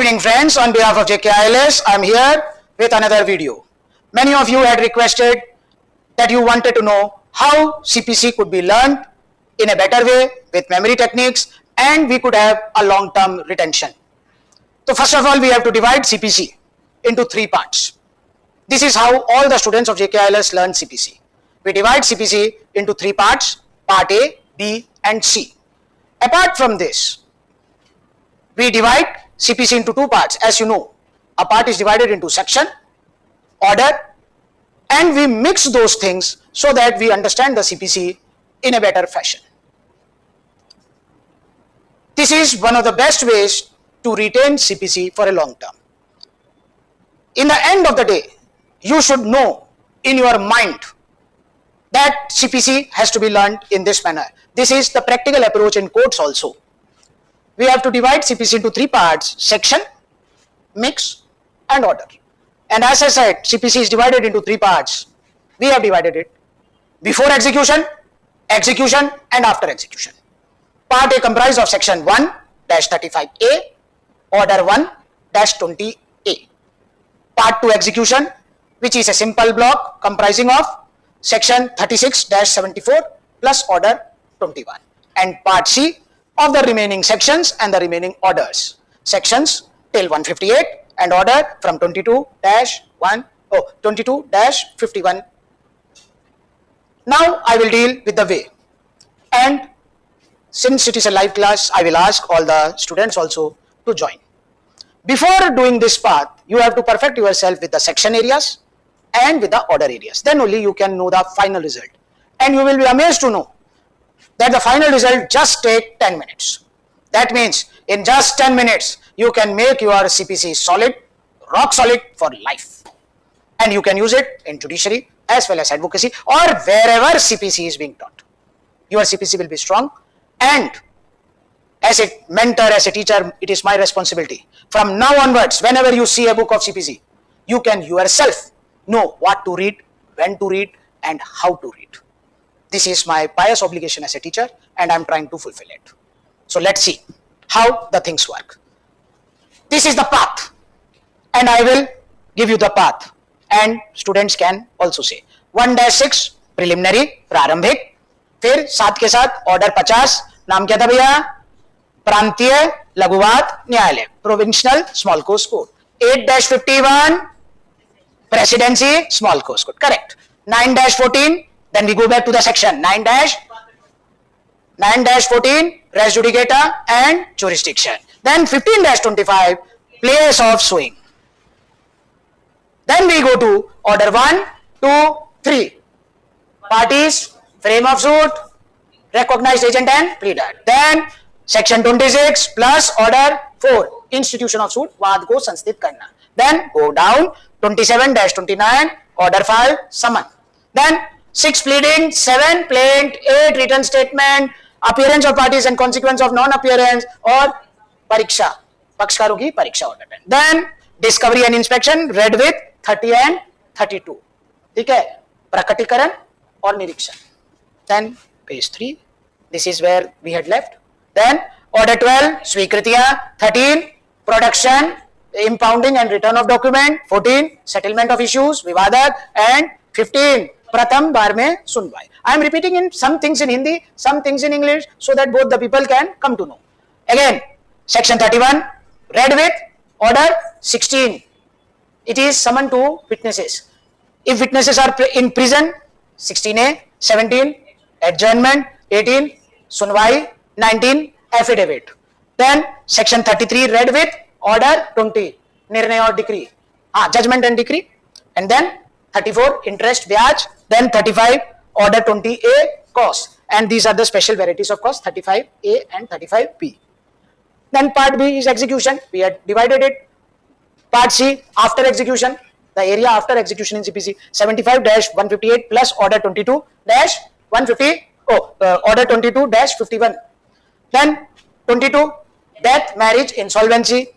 evening friends, on behalf of JKILS, I am here with another video. Many of you had requested that you wanted to know how CPC could be learned in a better way with memory techniques and we could have a long-term retention. So first of all, we have to divide CPC into three parts. This is how all the students of JKILS learn CPC. We divide CPC into three parts, part A, B and C. Apart from this, we divide CPC into two parts. As you know, a part is divided into section, order, and we mix those things so that we understand the CPC in a better fashion. This is one of the best ways to retain CPC for a long term. In the end of the day, you should know in your mind that CPC has to be learned in this manner. This is the practical approach in courts also. We have to divide CPC into three parts: section, mix and order. And as I said, CPC is divided into three parts. We have divided it: before execution, execution and after execution. Part A comprised of section 1-35A, order 1-20A. Part 2 execution, which is a simple block comprising of section 36-74 plus order 21. And part C of the remaining sections and the remaining orders, sections till 158 and order from 22-51. Now I will deal with the way, and since it is a live class, I will ask all the students also to join. Before doing this part, you have to perfect yourself with the section areas and with the order areas. Then only you can know the final result. And you will be amazed to know that the final result just take 10 minutes. That means in just 10 minutes, you can make your CPC solid, rock solid for life. And you can use it in judiciary as well as advocacy or wherever CPC is being taught. Your CPC will be strong, and as a mentor, as a teacher, it is my responsibility. From now onwards, whenever you see a book of CPC, you can yourself know what to read, when to read and how to read. This is my pious obligation as a teacher and I am trying to fulfill it. So let's see how the things work. This is the path and I will give you the path, and students can also say 1-6 preliminary प्रारंभिक, फिर साथ के साथ order 50, नाम क्या था भैया? प्रांतीय लघुवाद न्यायालय, provincial small course code. 8-51 presidency small course code, correct. 9-14, then we go back to the section 9-14 res judicata and jurisdiction. Then 15-25 place of suing. Then we go to order 1, 2, 3 parties, frame of suit, recognized agent and pleader. Then section 26 plus order 4 institution of suit, वाद को संस्थित करना. Then go down 27-29 order file summon. Then 6 pleading, 7 plaint, 8 written statement, appearance of parties and consequence of non-appearance और परीक्षा, पक्षकारों की परीक्षा order 10. Then discovery and inspection read with 30 and 32. ठीक है, प्रकटीकरण और निरीक्षण. Then page 3, this is where we had left. Then order 12 स्वीकृतियां, 13 production, impounding and return of document, 14 settlement of issues विवादक and 15 प्रथम बार में सुनवाई. I am repeating in some things in Hindi, some things in English so that both the people can come to know. Again, section 31 read with order 16. It is summoned to witnesses. If witnesses are in prison, 16A, 17 adjournment, 18 sunwai, 19 affidavit. Then section 33 read with order 20 निर्णय और decree, judgment and decree. And then 34 interest ब्याज. Then 35 order 20A cost, and these are the special varieties of cost, 35A and 35B. Then part B is execution. We had divided it. Part C after execution, the area after execution in CPC, 75-158 plus order 22-150 order 22-51. Then 22 death, marriage, insolvency.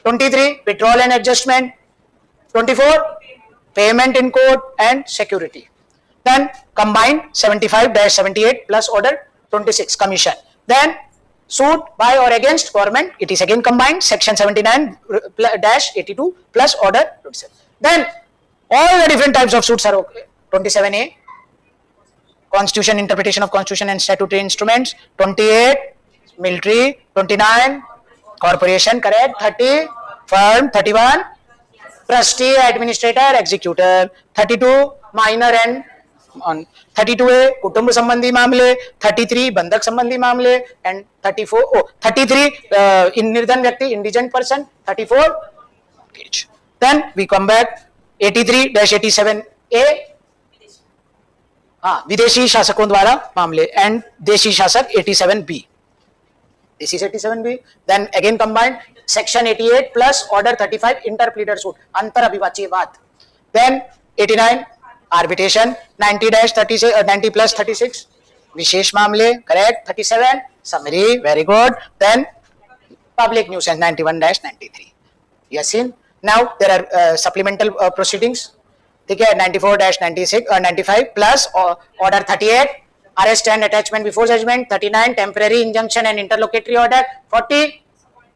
23 withdrawal and adjustment. 24 payment in court and security. Then combined 75-78 plus order 26 commission. Then suit by or against government, it is again combined, section 79-82 plus order 27. Then all the different types of suits are okay. 27A, constitution, interpretation of constitution and statutory instruments. 28, military. 29, corporation, correct. 30, firm. 31, trustee, administrator, executor. 32, minor and on. 32A, कुटुंब संबंधी मामले. 33, बंधक संबंधी मामले. And 33, निर्धन व्यक्ति, indigent person. 34, mortgage. Then we come back 83-87A, विदेशी शासकों द्वारा मामले, एंड देशी शासक 87B. This is 87B. Then again combined section 88 plus order 35 interpleader suit, अंतर अभिवाच्य वाद. Then 89 arbitration. 90-36 विशेष मामले, correct. 37 summary, very good. Then public nuisance 91-93. Yes, seen. Now there are supplemental proceedings. ठीक है, 94-95 plus order 38 arrest and attachment before judgment. 39 temporary injunction and interlocutory order. 40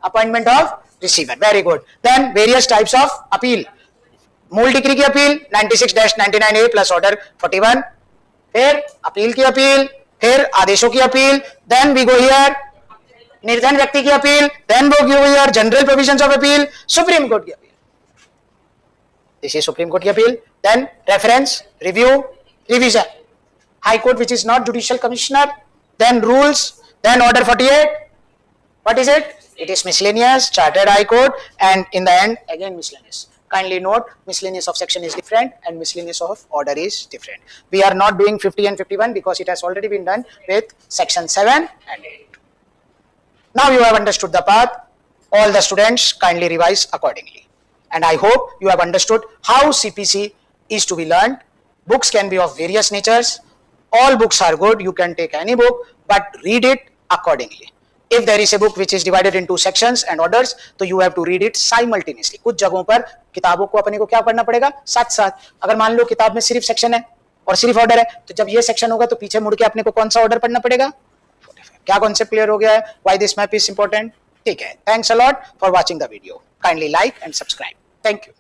appointment of receiver. Very good. Then various types of appeal. मूल decree की appeal 96-99A plus order 41. फिर appeal की appeal, फिर आदेशों की appeal. Then we go here निर्धन व्यक्ति की appeal. Then we go here general provisions of appeal, Supreme Court की appeal. This is Supreme Court की appeal. Then reference, review, revision. High Court, which is not judicial commissioner. Then rules. Then order 48. What is it? It is miscellaneous, chartered High Court, and in the end again miscellaneous. Kindly note, miscellaneous of section is different and miscellaneous of order is different. We are not doing 50 and 51 because it has already been done with section 7 and 8. Now you have understood the path. All the students kindly revise accordingly. And I hope you have understood how CPC is to be learned. Books can be of various natures. All books are good. You can take any book, but read it accordingly. If there is a book which is divided into sections and orders, तो you have to read it simultaneously. कुछ जगहों पर किताबों को अपने को क्या पढ़ना पड़ेगा साथ साथ. अगर मान लो किताब में सिर्फ सेक्शन है और सिर्फ ऑर्डर है, तो जब ये सेक्शन होगा तो पीछे मुड़ के अपने को कौन सा ऑर्डर पढ़ना पड़ेगा. क्या कॉन्सेप्ट क्लियर हो गया है? Why this map is important? ठीक है. Thanks a lot for watching the video. Kindly like and subscribe. Thank you.